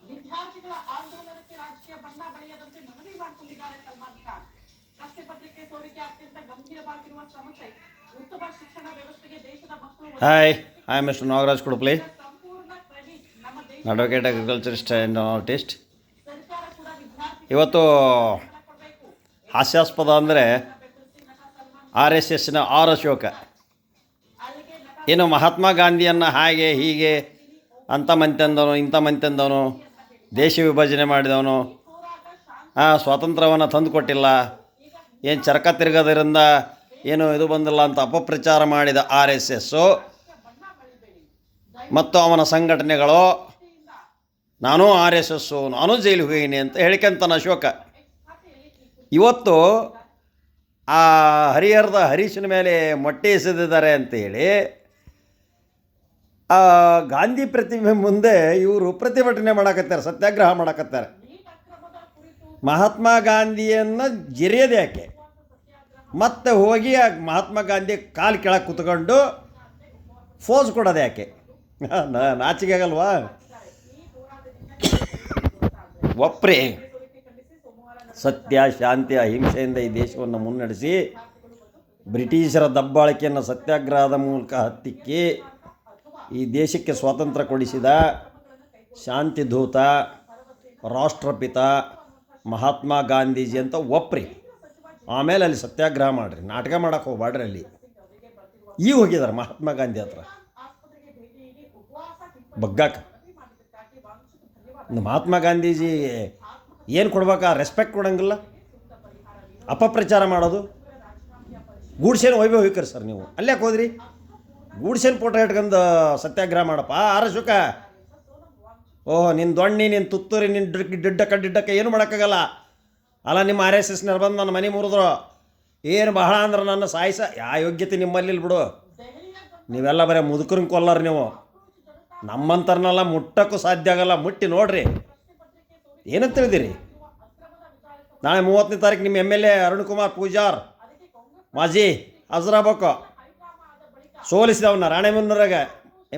ವಿದ್ಯಾರ್ಥಿಗಳ ಆಂದೋಲನಕ್ಕೆ ರಾಜಕೀಯ ಬಣ್ಣ ಬಳಿಯದಂತೆ ಮನವಿ ಮಾಡಿಕೊಂಡಿದ್ದಾರೆ ಸಲ್ಮಾನ್ ಖಾನ್. ರಸ್ತೆ ಪತ್ರಿಕೆ ಸೋರಿಕೆ ಅತ್ಯಂತ ಗಂಭೀರವಾಗಿರುವ ಸಮಸ್ಯೆ. ಉತ್ತಮ ಶಿಕ್ಷಣ ವ್ಯವಸ್ಥೆಗೆ ದೇಶದ ಮಕ್ಕಳು. Hi, I am mister Nagaraj Kudupli, ಸಂಪೂರ್ಣ ಕ್ರೆಡಿಟ್ ನಮ್ಮ ದೇಶ ಅಡ್ವೊಕೇಟ್ ಅಗ್ರಿಕಲ್ಚರಿಸ್ಟ್ ಆ್ಯಂಡ್ ಆರ್ಟಿಸ್ಟ್. ಸರ್ಕಾರ ಕೂಡ ವಿದ್ಯಾರ್ಥಿ ಇವತ್ತು ಹಾಸ್ಯಾಸ್ಪದ ಅಂದರೆ RSSನ ಅಶೋಕ ಏನು ಮಹಾತ್ಮ ಗಾಂಧಿಯನ್ನು ಹಾಗೆ ಹೀಗೆ ಅಂಥ ಮಂತಂದವನು ಇಂಥ ಮಂತಂದವನು, ದೇಶ ವಿಭಜನೆ ಮಾಡಿದವನು, ಸ್ವಾತಂತ್ರ್ಯವನ್ನು ತಂದು ಕೊಟ್ಟಿಲ್ಲ, ಏನು ಚರಕ ತಿರುಗೋದ್ರಿಂದ ಏನು ಇದು ಬಂದಿಲ್ಲ ಅಂತ ಅಪಪ್ರಚಾರ ಮಾಡಿದ RSS ಮತ್ತು ಅವನ ಸಂಘಟನೆಗಳು ನಾನು RSS, ನಾನು ಜೈಲಿಗೆ ಹೋಗಿನಿ ಅಂತ ಹೇಳ್ಕೊಂತಾನೆ ಅಶೋಕ. ಇವತ್ತು ಆ ಹರಿಹರದ ಹರೀಶನ ಮೇಲೆ ಮೊಟ್ಟೆ ಎಸೆದಿದ್ದಾರೆ ಅಂತೇಳಿ ಆ ಗಾಂಧಿ ಪ್ರತಿಮೆ ಮುಂದೆ ಇವರು ಪ್ರತಿಭಟನೆ ಮಾಡಕತ್ತಾರೆ, ಸತ್ಯಾಗ್ರಹ ಮಾಡಕತ್ತಾರೆ. ಮಹಾತ್ಮ ಗಾಂಧಿಯನ್ನು ಜರಿಯೋದು ಯಾಕೆ? ಮತ್ತೆ ಹೋಗಿ ಆ ಮಹಾತ್ಮ ಗಾಂಧಿ ಕಾಲು ಕೆಳಗೆ ಕುತ್ಕೊಂಡು ಫೋಸ್ ಕೊಡೋದು ಯಾಕೆ? ನಾಚಿಕೆ ಆಗಲ್ವಾ? ಒಪ್ರಿ ಸತ್ಯ, ಶಾಂತಿ, ಅಹಿಂಸೆಯಿಂದ ಈ ದೇಶವನ್ನು ಮುನ್ನಡೆಸಿ ಬ್ರಿಟಿಷರ ದಬ್ಬಾಳಿಕೆಯನ್ನು ಸತ್ಯಾಗ್ರಹದ ಮೂಲಕ ಹತ್ತಿಕ್ಕಿ ಈ ದೇಶಕ್ಕೆ ಸ್ವಾತಂತ್ರ್ಯ ಕೊಡಿಸಿದ ಶಾಂತಿದೂತ, ರಾಷ್ಟ್ರಪಿತ ಮಹಾತ್ಮ ಗಾಂಧೀಜಿ ಅಂತ ಒಪ್ರಿ. ಆಮೇಲೆ ಅಲ್ಲಿ ಸತ್ಯಾಗ್ರಹ ಮಾಡಿರಿ, ನಾಟಕ ಮಾಡೋಕ್ಕೆ ಹೋಗ್ಬಾಡ್ರಿ. ಅಲ್ಲಿ ಈಗ ಹೋಗಿದ್ದಾರೆ ಮಹಾತ್ಮ ಗಾಂಧಿ ಹತ್ರ ಬಗ್ಗಾಕ. ಮಹಾತ್ಮ ಗಾಂಧೀಜಿ ಏನು ಕೊಡ್ಬೇಕಾ? ರೆಸ್ಪೆಕ್ಟ್ ಕೊಡೋಂಗಿಲ್ಲ, ಅಪಪ್ರಚಾರ ಮಾಡೋದು. ಗೂಡ್ಸೇನು ವೈಭವ ಹೋಯ್ಕರಿ ಸರ್ ನೀವು, ಅಲ್ಯಾಕೆ ಹೋದ್ರಿ? ಗೂಡ್ಸೇನು ಫೋಟೋ ಇಟ್ಕೊಂಡು ಸತ್ಯಾಗ್ರಹ ಮಾಡಪ್ಪ ಅಶೋಕ. ಓಹ್, ನಿನ್ನ ದೊಣ್ಣಿ, ನಿನ್ನ ತುತ್ತೂರಿ, ನಿನ್ನ ಡಿಡ್ಡಕ್ಕ ಏನು ಮಾಡೋಕ್ಕಾಗಲ್ಲ. ಅಲ್ಲ, ನಿಮ್ಮ RSSನವ್ರು ಬಂದು ನನ್ನ ಮನೆ ಮುರಿದ್ರು, ಏನು ಬಹಳ ಅಂದ್ರೆ ನನ್ನ ಸಾಯಿಸ ಯಾವ ಯೋಗ್ಯತೆ ನಿಮ್ಮಲ್ಲಿ ಬಿಡು. ನೀವೆಲ್ಲ ಬರೀ ಮುದುಕರನ್ನ ಕೊಲ್ಲರು ನೀವು. ನಮ್ಮಂತರನ್ನೆಲ್ಲ ಮುಟ್ಟಕ್ಕೂ ಸಾಧ್ಯ ಆಗಲ್ಲ. ಮುಟ್ಟಿ ನೋಡ್ರಿ ಏನಂತ ತಿಳಿದಿರಿ. ನಾಳೆ 30ನೇ ತಾರೀಕು ನಿಮ್ಮ MLA ಅರುಣ್ ಕುಮಾರ್ ಪೂಜಾರ್ ಮಾಜಿ ಹಾಜರಾಗಬೇಕು. ಸೋಲಿಸಿದವನ್ನ ರಾಣೆಬೆನ್ನೂರಾಗ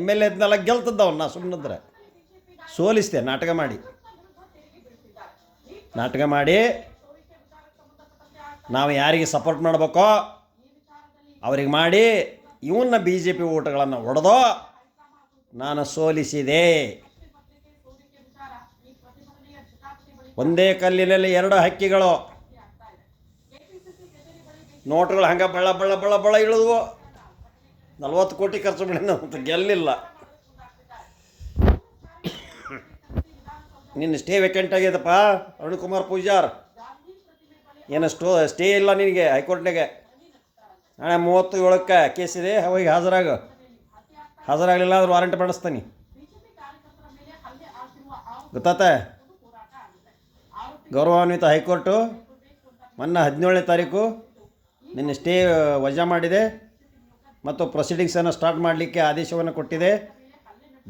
MLA ಇದ್ನೆಲ್ಲ ಗೆಲ್ತದ್ದವನ್ನ ಸುಮ್ಮನಿದ್ರೆ ಸೋಲಿಸಿದೆ. ನಾಟಕ ಮಾಡಿ ನಾವು ಯಾರಿಗೆ ಸಪೋರ್ಟ್ ಮಾಡಬೇಕೋ ಅವ್ರಿಗೆ ಮಾಡಿ ಇವನ್ನ BJP ಓಟ್ಗಳನ್ನು ಹೊಡೆದೋ ನಾನು ಸೋಲಿಸಿದೆ. ಒಂದೇ ಕಲ್ಲಿನಲ್ಲಿ ಎರಡು ಹಕ್ಕಿಗಳು. ನೋಟುಗಳು ಹಂಗೆ ಬಳ್ಳ ಬಳ್ಳ ಬಳ್ಳ ಬಳ್ಳ ಇಳಿದ್ವು. 40 ಕೋಟಿ ಖರ್ಚು ಮಾಡಿದ ಗೆಲ್ಲಿಲ್ಲ. ನಿನ್ನ ಸ್ಟೇ ವೇಕೆಂಟ್ ಆಗ್ಯದಪ್ಪ ಅರುಣ್ ಕುಮಾರ್ ಪೂಜಾರ್. ಏನು ಸ್ಟೇ ಇಲ್ಲ ನಿನಗೆ ಹೈಕೋರ್ಟ್ನಾಗೆ. ನಾಳೆ 37ಕ್ಕೆ ಕೇಸಿದೆ, ಹೋಗಿ ಹಾಜರಾಗಲಿಲ್ಲ ಅಂದ್ರೆ ವಾರಂಟ್ ಮಾಡಿಸ್ತಾನೆ. ಗೊತ್ತಾತ? ಗೌರವಾನ್ವಿತ ಹೈಕೋರ್ಟು ಮೊನ್ನೆ 17ನೇ ತಾರೀಕು ನಿನ್ನೆ ಸ್ಟೇ ವಜಾ ಮಾಡಿದೆ ಮತ್ತು ಪ್ರೊಸೀಡಿಂಗ್ಸನ್ನು ಸ್ಟಾರ್ಟ್ ಮಾಡಲಿಕ್ಕೆ ಆದೇಶವನ್ನು ಕೊಟ್ಟಿದೆ.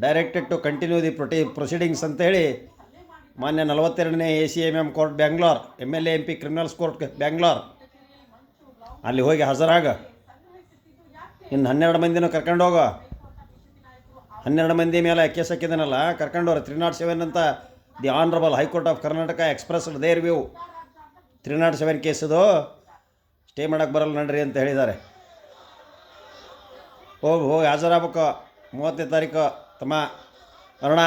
Directed to continue the proceedings ಅಂತೇಳಿ ಮಾನ್ಯ 42ನೇ ACMM court Bangalore, MLA MP criminals court Bangalore ಅಲ್ಲಿ ಹೋಗಿ ಹಾಜರಾಗ. ಇನ್ನು 12 ಮಂದಿನೂ ಕರ್ಕೊಂಡೋಗೋ. 12 ಮಂದಿ ಮೇಲೆ ಕೇಸ್ ಹಾಕಿದ್ದಾನಲ್ಲ, ಕರ್ಕೊಂಡವ್ರು. 307 ಅಂತ the honourable high court of Karnataka expressed their view. 307 ಕೇಸದು ಸ್ಟೇ ಮಾಡೋಕ್ಕೆ ಬರಲ್ಲ ನಡ್ರಿ ಅಂತ ಹೇಳಿದ್ದಾರೆ. ಹೋಗಿ ಹಾಜರಾಗಬೇಕು 30ನೇ ತಾರೀಕು. ತಮ್ಮ ಅರುಣ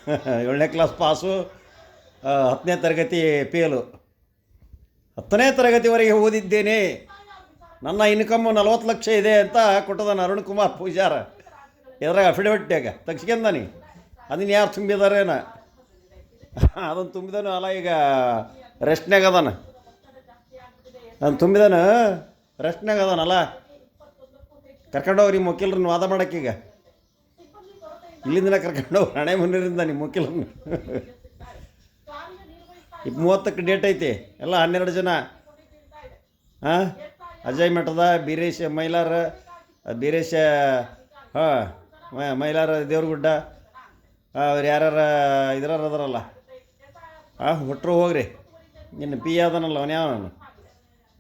7ನೇ ಕ್ಲಾಸ್ ಪಾಸು, 10ನೇ ತರಗತಿ ಫೇಲು. 10ನೇ ತರಗತಿವರೆಗೆ ಓದಿದ್ದೇನೆ, ನನ್ನ ಇನ್ಕಮ್ಮು 40 ಲಕ್ಷ ಇದೆ ಅಂತ ಕೊಟ್ಟದಾನ ಅರುಣ್ ಕುಮಾರ್ ಪೂಜಾರ. ಎದ್ರಾಗ ಅಫಿಡವಿಟ್ಯಾಗ ತೆಗ್ಸ್ಕೊಂಡಾನಿ. ಅದನ್ನು ಯಾರು ತುಂಬಿದಾರೇನ? ಅದನ್ನು ತುಂಬಿದಾನು ಅಲ್ಲ, ಈಗ ರೆಸ್ಟ್ನಾಗ ಅದಾನ. ಅದನ್ನು ತುಂಬಿದಾನು ರೆಸ್ಟ್ನಾಗ ಅದಾನಲ್ಲ. ಕರ್ಕೊಂಡೋಗ್ರಿ ನಿಮ್ಮ ವಕೀಲರನ್ನ ವಾದ ಮಾಡೋಕ್ಕೀಗ. ಇಲ್ಲಿಂದ ಕರ್ಕೊಂಡೋಗಿ ರಾಣೆಬೆನ್ನೂರಿಂದ ನಿಮ್ಮ ವಕೀಲರನ್ನ. 30ಕ್ಕೆ ಡೇಟ್ ಐತಿ. ಎಲ್ಲ 12 ಜನ. ಅಜಯ್ ಮಠದ ಬೀರೇಶ್ ಮೈಲಾರ, ಬೀರೇಶ ಮೈಲಾರ ದೇವ್ರಗುಡ್ಡ, ಅವ್ರು ಯಾರ್ಯಾರ ಇದ್ರಾರ ಅದಾರಲ್ಲ, ಹೊಟ್ಟರು ಹೋಗ್ರಿ. ನಿನ್ನ PA ಅದನಲ್ಲ ಅವನು ಯಾವನು,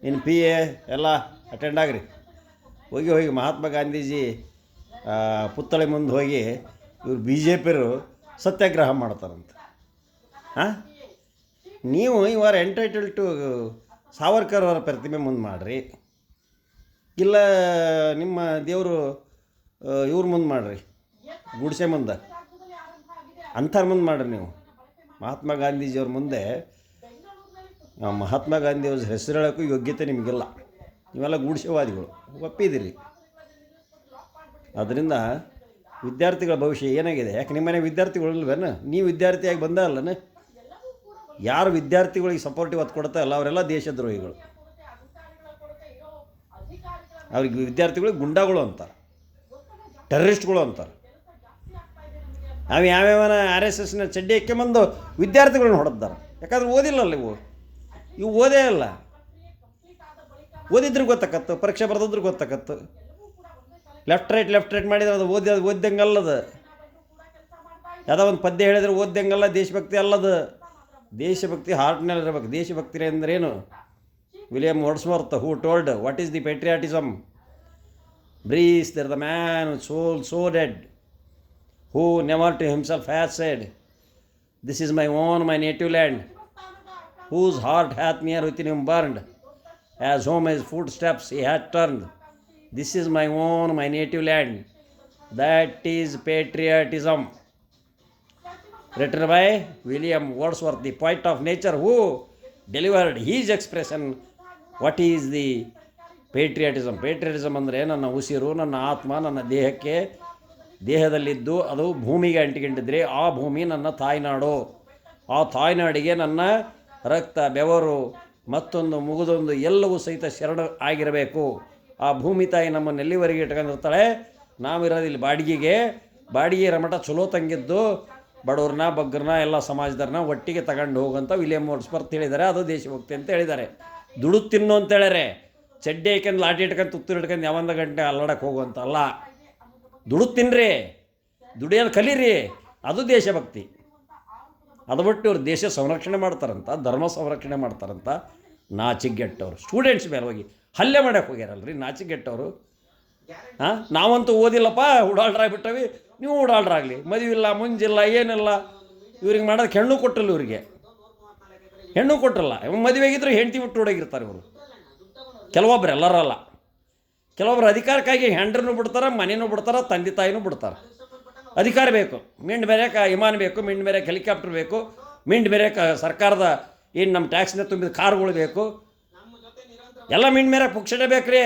ನಿನ್ನ PA ಎಲ್ಲ ಅಟೆಂಡ್ ಆಗ್ರಿ. ಹೋಗಿ ಮಹಾತ್ಮ ಗಾಂಧೀಜಿ ಪುತ್ಥಳಿ ಮುಂದೆ ಹೋಗಿ ಇವ್ರು ಬಿ ಜೆ ಪಿಯವರು ಸತ್ಯಾಗ್ರಹ ಮಾಡ್ತಾರಂತೆ. ಹಾಂ, ನೀವು you are entitled to Savarkar ಅವರ ಪ್ರತಿಮೆ ಮುಂದೆ ಮಾಡಿರಿ, ಇಲ್ಲ ನಿಮ್ಮ ದೇವರು ಇವ್ರ ಮುಂದೆ ಮಾಡಿರಿ, ಗುಡಿಸೆ ಮುಂದೆ, ಅಂಥವ್ರ ಮುಂದೆ ಮಾಡಿರಿ. ನೀವು ಮಹಾತ್ಮ ಗಾಂಧೀಜಿಯವ್ರ ಮುಂದೆ ಮಹಾತ್ಮ ಗಾಂಧಿಯವ್ರ ಹೆಸರು ಹೇಳೋಕ್ಕೂ ಯೋಗ್ಯತೆ ನಿಮಗಿಲ್ಲ. ನೀವೆಲ್ಲ ಗೂಡಿಸವಾದಿಗಳು, ಒಪ್ಪಿದ್ದೀರಿ. ಅದರಿಂದ ವಿದ್ಯಾರ್ಥಿಗಳ ಭವಿಷ್ಯ ಏನಾಗಿದೆ? ಯಾಕೆ ನಿಮ್ಮನೆ ವಿದ್ಯಾರ್ಥಿಗಳಿಲ್ವೇನು? ನೀವು ವಿದ್ಯಾರ್ಥಿಯಾಗಿ ಬಂದ ಅಲ್ಲನ? ಯಾರು ವಿದ್ಯಾರ್ಥಿಗಳಿಗೆ ಸಪೋರ್ಟಿವ್ ಒತ್ತು ಕೊಡ್ತಾರಲ್ಲ ಅವರೆಲ್ಲ ದೇಶದ್ರೋಹಿಗಳು. ಅವ್ರಿಗೆ ವಿದ್ಯಾರ್ಥಿಗಳಿಗೆ ಗುಂಡಾಗಳು ಅಂತಾರೆ, ಟೆರರಿಸ್ಟ್ಗಳು ಅಂತಾರೆ. ನಾವು ಯಾವ್ಯಾವನ RSSನ ಚಡ್ಡಿ ಹಾಕ್ಕೊಂಬಂದು ವಿದ್ಯಾರ್ಥಿಗಳನ್ನ ಹೊಡೆದಾರೆ. ಯಾಕಂದ್ರೆ ಓದಿಲ್ಲಲ್ಲ ಇವು ಓದೇ ಅಲ್ಲ. ಓದಿದ್ರೆ ಗೊತ್ತಾಕತ್ತು, ಪರೀಕ್ಷೆ ಬರೆದಿದ್ರು ಗೊತ್ತಾಕತ್ತು. ಲೆಫ್ಟ್ ರೈಟ್ ಮಾಡಿದ್ರೆ ಅದು ಓದ್ದಂಗಲ್ಲದ. ಯಾವುದೋ ಒಂದು ಪದ್ಯ ಹೇಳಿದ್ರೆ ಓದ್ದಂಗಲ್ಲ, ದೇಶಭಕ್ತಿ ಅಲ್ಲದು. ದೇಶಭಕ್ತಿ ಹಾರ್ಟ್ನಲ್ಲಿರ್ಬೇಕು. ದೇಶಭಕ್ತಿ ಅಂದ್ರೇನು? William Wordsworth who told what is the patriotism. Breathes there the man soul so dead who never to himself has said, this is my own, my native land, whose heart hath near within him burned, as home his footsteps he hath turned. This is my own, my native land. That is patriotism. Written by William Wordsworth, the poet of nature, who delivered his expression. What is the patriotism? Patriotism ಅಂದರೆ ನನ್ನ ಉಸಿರು, ನನ್ನ ಆತ್ಮ, ನನ್ನ ದೇಹದಲ್ಲಿದ್ದು ಅದು ಭೂಮಿಗೆ ಅಂಟಿಕೊಂಡಿದ್ರೆ ಆ ಭೂಮಿ ನನ್ನ ತಾಯ್ನಾಡು. ಆ ತಾಯ್ನಾಡಿಗೆ ನನ್ನ ರಕ್ತ, ಬೆವರು, ಮತ್ತೊಂದು ಮುಗಿದೊಂದು ಎಲ್ಲವೂ ಸಹಿತ ಶರಣ ಆಗಿರಬೇಕು. ಆ ಭೂಮಿ ತಾಯಿ ನಮ್ಮನ್ನು ಎಲ್ಲಿವರೆಗೆ ಇಟ್ಕೊಂಡಿರ್ತಾಳೆ? ನಾವಿರೋದಿಲ್ಲ ಬಾಡಿಗೆ ರಮಟ ಚಲೋ ತಂಗಿದ್ದು ಬಡವ್ರನ್ನ ಬಗ್ಗರನ್ನ ಎಲ್ಲ ಸಮಾಜದವ್ರನ್ನ ಒಟ್ಟಿಗೆ ತಗೊಂಡು ಹೋಗುವಂಥ ವಿಲಿಯಂ ವರ್ಡ್ಸ್ವರ್ತ್ ಹೇಳಿದ್ದಾರೆ. ಅದು ದೇಶಭಕ್ತಿ ಅಂತ ಹೇಳಿದ್ದಾರೆ. ದುಡು ತಿನ್ನು ಅಂತ ಹೇಳ್ಯಾರೆ. ಚಡ್ಡಿ ಹಾಕ್ಯಂದು ಲಾಠಿ ಇಟ್ಕೊಂಡು ತುತ್ತೂರು ಇಟ್ಕೊಂಡು ಯಾವಂದ ಗಂಟೆ ಅಲ್ಲಾಡಕ್ಕೆ ಹೋಗುವಂತ ಅಲ್ಲ. ದುಡು ತಿನ್ನಿರಿ, ದುಡಿಯೋದು ಕಲೀರಿ, ಅದು ದೇಶಭಕ್ತಿ. ಅದು ಬಿಟ್ಟು ಇವ್ರು ದೇಶ ಸಂರಕ್ಷಣೆ ಮಾಡ್ತಾರಂತ, ಧರ್ಮ ಸಂರಕ್ಷಣೆ ಮಾಡ್ತಾರಂತ ನಾಚಿಗೆಟ್ಟವ್ರು. ಸ್ಟೂಡೆಂಟ್ಸ್ ಮೇಲೆ ಹೋಗಿ ಹಲ್ಲೆ ಮಾಡೋಕ್ಕೆ ಹೋಗ್ಯಾರಲ್ರಿ ನಾಚಿಗೆಟ್ಟವರು. ನಾವಂತೂ ಓದಿಲ್ಲಪ್ಪ, ಉಡಾಳ್ರಾಗ್ಬಿಟ್ಟವಿ, ನೀವು ಉಡಾಳ್ರಾಗಲಿ. ಮದುವಿಲ್ಲ, ಮುಂಜಿಲ್ಲ, ಏನಿಲ್ಲ. ಇವ್ರಿಗೆ ಮಾಡೋದಕ್ಕೆ ಹೆಣ್ಣು ಕೊಟ್ಟಲ್ಲ. ಇವರಿಗೆ ಹೆಣ್ಣು ಕೊಟ್ಟಲ್ಲ. ಮದುವೆಗಿದ್ರು ಹೆಂಡತಿ ಬಿಟ್ಟು ಹುಡುಗಿರ್ತಾರೆ ಇವರು. ಕೆಲವೊಬ್ರು, ಎಲ್ಲರಲ್ಲ, ಕೆಲವೊಬ್ರು ಅಧಿಕಾರಕ್ಕಾಗಿ ಹೆಂಡ್ರನ್ನೂ ಬಿಡ್ತಾರೆ, ಮನೇನೂ ಬಿಡ್ತಾರೆ, ತಂದೆ ತಾಯಿನೂ ಬಿಡ್ತಾರೆ. ಅಧಿಕಾರ ಬೇಕು, ಮಿಂಡ್ ಬೇರೆಕ ವಿಮಾನ ಬೇಕು, ಮಿಂಡ್ ಬೇರೆಕ ಹೆಲಿಕಾಪ್ಟರ್ ಬೇಕು, ಮಿಂಡ್ ಬೇರೆಕ ಸರ್ಕಾರದ ಏನು ನಮ್ಮ ಟ್ಯಾಕ್ಸ್ನ ತುಂಬಿದ ಕಾರ್ಗಳು ಬೇಕು, ಎಲ್ಲ ಮಿಂಡ್ ಮೇರೆ ಪುಕ್ಷಣೆ ಬೇಕ್ರಿ.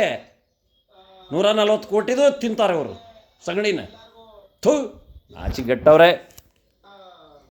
140 ಕೋಟಿದು ತಿಂತಾರೆ ಅವರು ಸಗಣಿನ. ಥೂ, ನಾಚಿಗೆಟ್ಟವ್ರೆ.